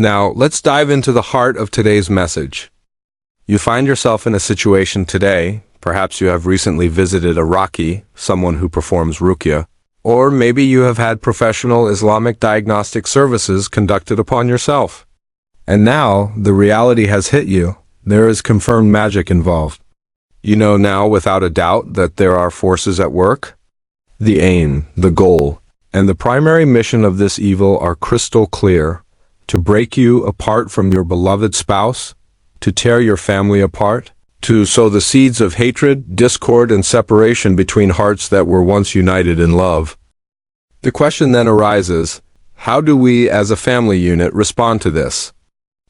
Now, let's dive into the heart of today's message. You find yourself in a situation today, perhaps you have recently visited a Raqi, someone who performs ruqya, or maybe you have had professional Islamic diagnostic services conducted upon yourself. And now, the reality has hit you. There is confirmed magic involved. You know now without a doubt that there are forces at work. The aim, the goal, and the primary mission of this evil are crystal clear: to break you apart from your beloved spouse, to tear your family apart, to sow the seeds of hatred, discord, and separation between hearts that were once united in love. The question then arises, how do we as a family unit respond to this?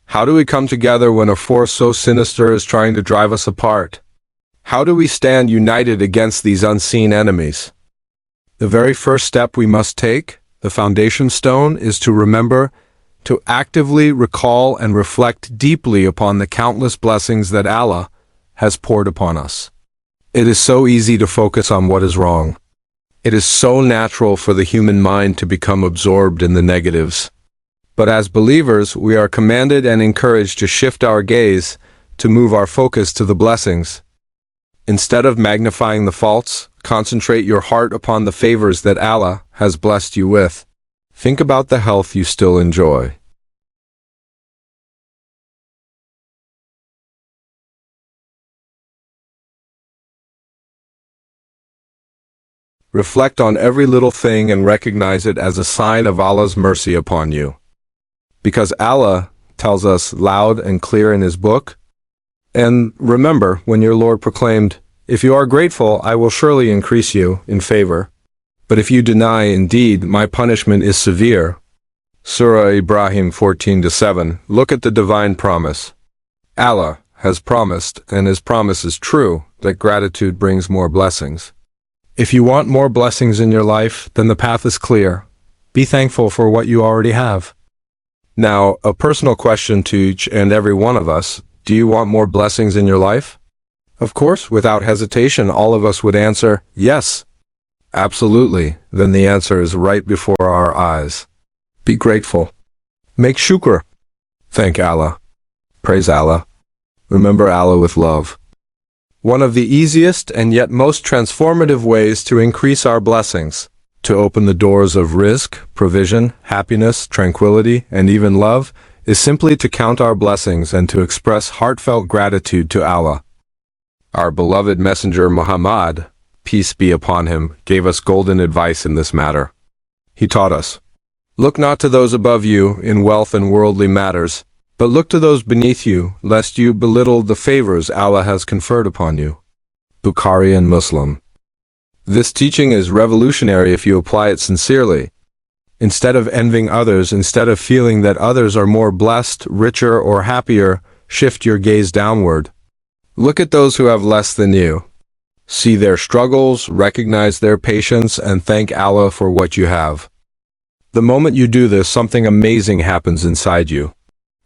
How do we come together when a force so sinister is trying to drive us apart? How do we stand united against these unseen enemies? The very first step we must take, the foundation stone, is to remember to actively recall and reflect deeply upon the countless blessings that Allah has poured upon us. It is so easy to focus on what is wrong. It is so natural for the human mind to become absorbed in the negatives. But as believers, we are commanded and encouraged to shift our gaze, to move our focus to the blessings. Instead of magnifying the faults, concentrate your heart upon the favors that Allah has blessed you with. Think about the health you still enjoy. Reflect on every little thing and recognize it as a sign of Allah's mercy upon you. Because Allah tells us loud and clear in His book. And remember when your Lord proclaimed, "If you are grateful, I will surely increase you in favor. But if you deny, indeed, my punishment is severe." Surah Ibrahim 14-7. Look at the divine promise. Allah has promised, and His promise is true, that gratitude brings more blessings. If you want more blessings in your life, then the path is clear. Be thankful for what you already have. Now, a personal question to each and every one of us: do you want more blessings in your life? Of course, without hesitation, all of us would answer, yes. Absolutely. Then the answer is right before our eyes. Be grateful. Make shukr. Thank Allah. Praise Allah. Remember Allah with love. One of the easiest and yet most transformative ways to increase our blessings, to open the doors of rizq, provision, happiness, tranquility, and even love, is simply to count our blessings and to express heartfelt gratitude to Allah. Our beloved Messenger Muhammad, peace be upon him, gave us golden advice in this matter. He taught us, "Look not to those above you in wealth and worldly matters, but look to those beneath you, lest you belittle the favors Allah has conferred upon you." Bukhari and Muslim. This teaching is revolutionary if you apply it sincerely. Instead of envying others, instead of feeling that others are more blessed, richer, or happier, shift your gaze downward. Look at those who have less than you. See their struggles, recognize their patience, and thank Allah for what you have. The moment you do this, something amazing happens inside you.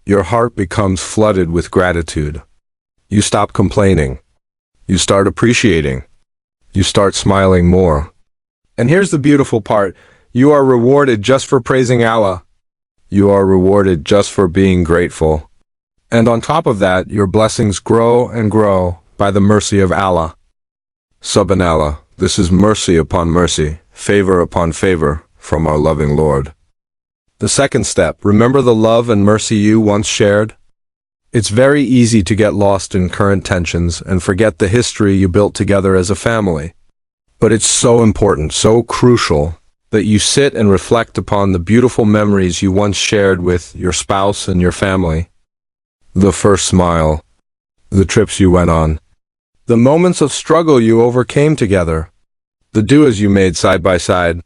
Your heart becomes flooded with gratitude. You stop complaining. You start appreciating. You start smiling more. And here's the beautiful part. You are rewarded just for praising Allah. You are rewarded just for being grateful. And on top of that, your blessings grow and grow by the mercy of Allah. Subhanallah, this is mercy upon mercy, favor upon favor from our loving Lord. The second step, remember the love and mercy you once shared. It's very easy to get lost in current tensions and forget the history you built together as a family. But it's so important, so crucial, that you sit and reflect upon the beautiful memories you once shared with your spouse and your family. The first smile, the trips you went on, the moments of struggle you overcame together, the du'as you made side by side,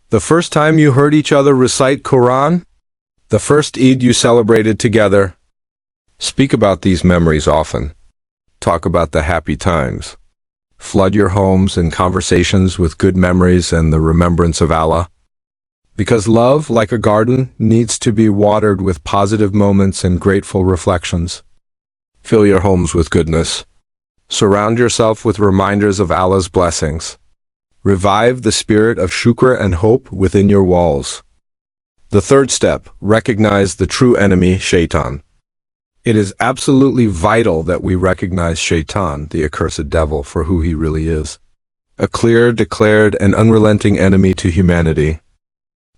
the first time you heard each other recite Quran, the first Eid you celebrated together. Speak about these memories often. Talk about the happy times. Flood your homes and conversations with good memories and the remembrance of Allah. Because love, like a garden, needs to be watered with positive moments and grateful reflections. Fill your homes with goodness. Surround yourself with reminders of Allah's blessings. Revive the spirit of shukr and hope within your walls. The third step, recognize the true enemy, Shaitan. It is absolutely vital that we recognize Shaitan, the accursed devil, for who he really is. A clear, declared, and unrelenting enemy to humanity.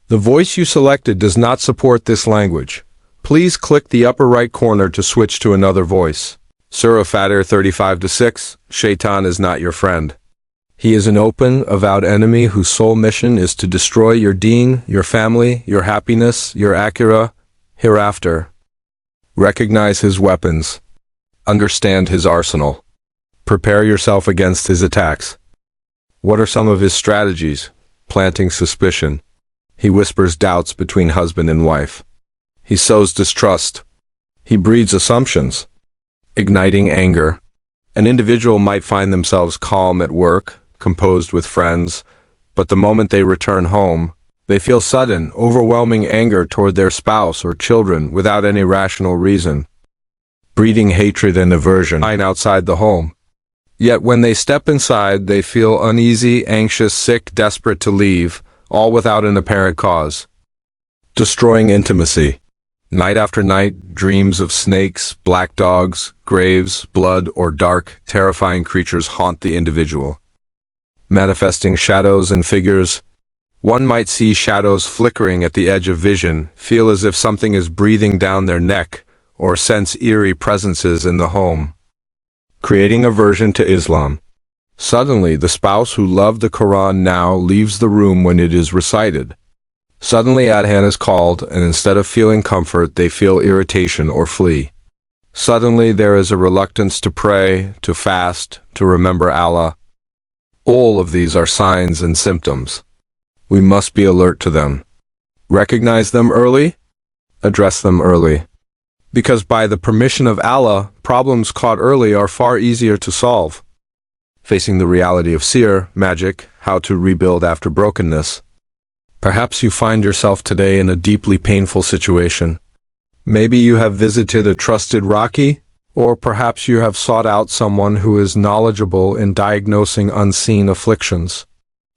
The voice you selected does not support this language. Please click the upper right corner to switch to another voice. Surah Fatir 35-6, Shaitan is not your friend. He is an open, avowed enemy whose sole mission is to destroy your deen, your family, your happiness, your akhirah, hereafter. Recognize his weapons. Understand his arsenal. Prepare yourself against his attacks. What are some of his strategies? Planting suspicion. He whispers doubts between husband and wife. He sows distrust. He breeds assumptions, igniting anger. An individual might find themselves calm at work, composed with friends, but the moment they return home, they feel sudden, overwhelming anger toward their spouse or children without any rational reason, breeding hatred and aversion outside the home. Yet when they step inside, they feel uneasy, anxious, sick, desperate to leave, all without an apparent cause. Destroying intimacy. Night after night, dreams of snakes, black dogs, graves, blood, or dark, terrifying creatures haunt the individual. Manifesting shadows and figures. One might see shadows flickering at the edge of vision, feel as if something is breathing down their neck, or sense eerie presences in the home. Creating aversion to Islam. Suddenly, the spouse who loved the Quran now leaves the room when it is recited. Suddenly Adhan is called, and instead of feeling comfort, they feel irritation or flee. Suddenly there is a reluctance to pray, to fast, to remember Allah. All of these are signs and symptoms. We must be alert to them. Recognize them early, address them early. Because by the permission of Allah, problems caught early are far easier to solve. Facing the reality of sihr, magic, how to rebuild after brokenness. Perhaps you find yourself today in a deeply painful situation. Maybe you have visited a trusted Raqi, or perhaps you have sought out someone who is knowledgeable in diagnosing unseen afflictions.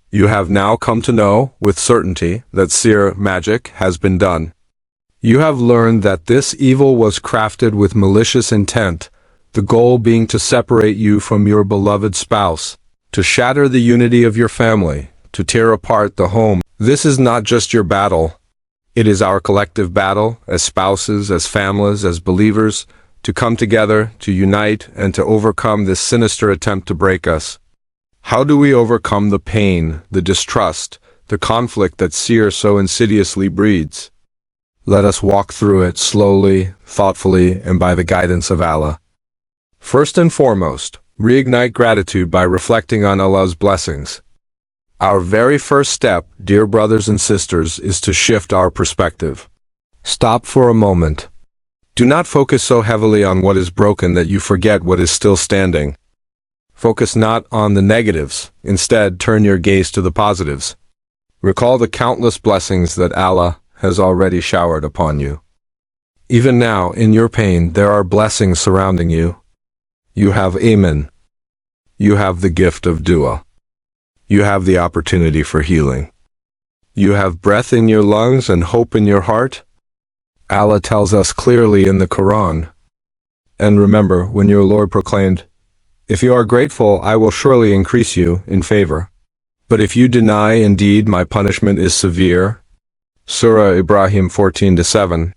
You have now come to know, with certainty, that sihr, magic, has been done. You have learned that this evil was crafted with malicious intent, the goal being to separate you from your beloved spouse, to shatter the unity of your family, to tear apart the home. This is not just your battle. It is our collective battle, as spouses, as families, as believers, to come together, to unite, and to overcome this sinister attempt to break us. How do we overcome the pain, the distrust, the conflict that sihr so insidiously breeds? Let us walk through it slowly, thoughtfully, and by the guidance of Allah. First and foremost, reignite gratitude by reflecting on Allah's blessings. Our very first step, dear brothers and sisters, is to shift our perspective. Stop for a moment. Do not focus so heavily on what is broken that you forget what is still standing. Focus not on the negatives. Instead, turn your gaze to the positives. Recall the countless blessings that Allah has already showered upon you. Even now, in your pain, there are blessings surrounding you. You have Amen. You have the gift of dua. You have the opportunity for healing. You have breath in your lungs and hope in your heart. Allah tells us clearly in the Quran. And remember, when your Lord proclaimed, "If you are grateful, I will surely increase you in favor. But if you deny, indeed, my punishment is severe." Surah Ibrahim 14-7.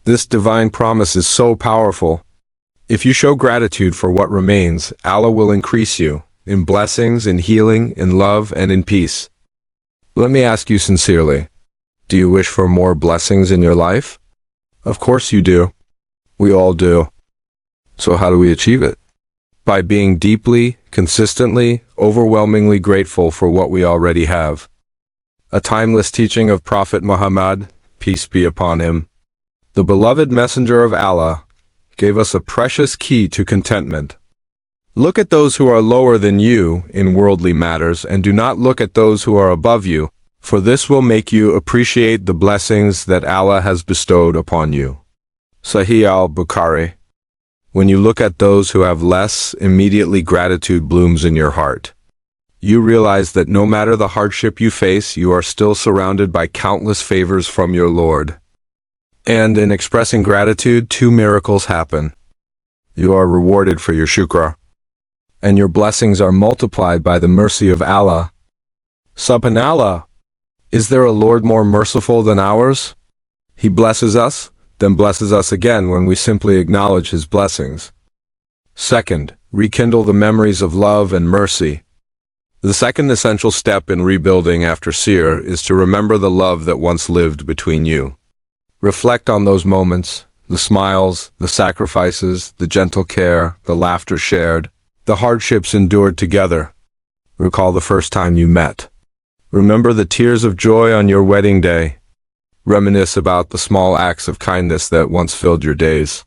This divine promise is so powerful. If you show gratitude for what remains, Allah will increase you in blessings, in healing, in love, and in peace. Let me ask you sincerely, do you wish for more blessings in your life? Of course you do. We all do. So how do we achieve it? By being deeply, consistently, overwhelmingly grateful for what we already have. A timeless teaching of Prophet Muhammad, peace be upon him, the beloved messenger of Allah, gave us a precious key to contentment. Look at those who are lower than you in worldly matters, and do not look at those who are above you, for this will make you appreciate the blessings that Allah has bestowed upon you. Sahih al-Bukhari. When you look at those who have less, immediately gratitude blooms in your heart. you realize that no matter the hardship you face, you are still surrounded by countless favors from your Lord. And in expressing gratitude, two miracles happen. You are rewarded for your shukr, and your blessings are multiplied by the mercy of Allah. Subhanallah! Is there a Lord more merciful than ours? He blesses us, then blesses us again when we simply acknowledge His blessings. Second, rekindle the memories of love and mercy. The second essential step in rebuilding after seer is to remember the love that once lived between you. Reflect on those moments, the smiles, the sacrifices, the gentle care, the laughter shared, the hardships endured together. Recall the first time you met. Remember the tears of joy on your wedding day. Reminisce about the small acts of kindness that once filled your days.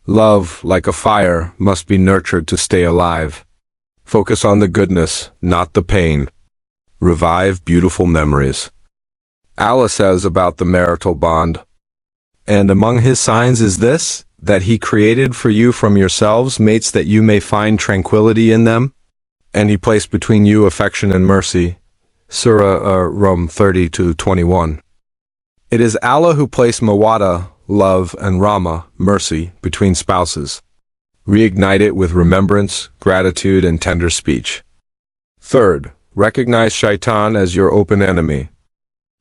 Love, like a fire, must be nurtured to stay alive. Focus on the goodness, not the pain. Revive beautiful memories. Allah says about the marital bond, "And among His signs is this, that He created for you from yourselves mates that you may find tranquility in them, and He placed between you affection and mercy." Surah Rum 30-21. It is Allah who placed mawadda, love, and rahmah, mercy, between spouses. Reignite it with remembrance, gratitude, and tender speech. Third, recognize Shaitan as your open enemy.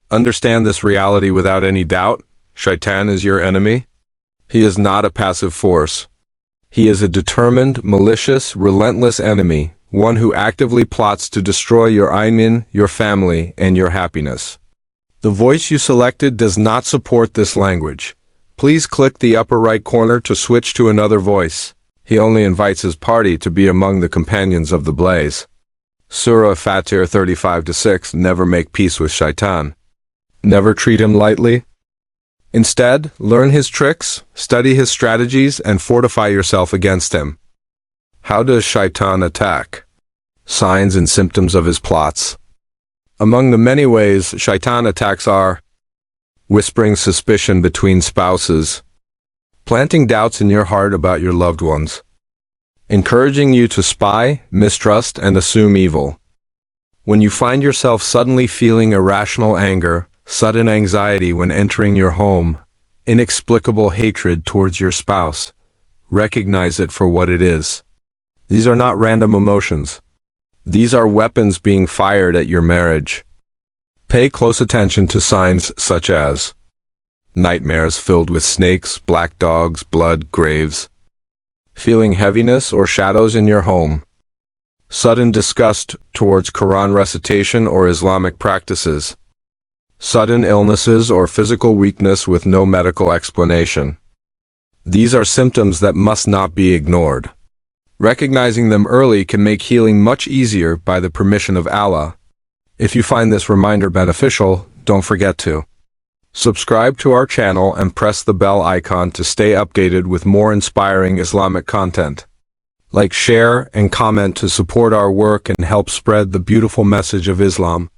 Understand this reality without any doubt. Shaitan is your enemy. He is not a passive force. He is a determined, malicious, relentless enemy, one who actively plots to destroy your iman, your family, and your happiness. The voice you selected does not support this language. Please click the upper right corner to switch to another voice. He only invites his party to be among the companions of the blaze. Surah Fatir 35-6. Never make peace with Shaitan. Never treat him lightly. Instead, learn his tricks, study his strategies, and fortify yourself against him. How does Shaitan attack? Signs and symptoms of his plots. Among the many ways Shaitan attacks are whispering suspicion between spouses, planting doubts in your heart about your loved ones, encouraging you to spy, mistrust, and assume evil. When you find yourself suddenly feeling irrational anger, sudden anxiety when entering your home, inexplicable hatred towards your spouse, recognize it for what it is. These are not random emotions. These are weapons being fired at your marriage. Pay close attention to signs such as nightmares filled with snakes, black dogs, blood, graves, feeling heaviness or shadows in your home, sudden disgust towards Quran recitation or Islamic practices, sudden illnesses or physical weakness with no medical explanation. These are symptoms that must not be ignored. Recognizing them early can make healing much easier by the permission of Allah. If you find this reminder beneficial, don't forget to subscribe to our channel and press the bell icon to stay updated with more inspiring Islamic content. Like, share, and comment to support our work and help spread the beautiful message of Islam.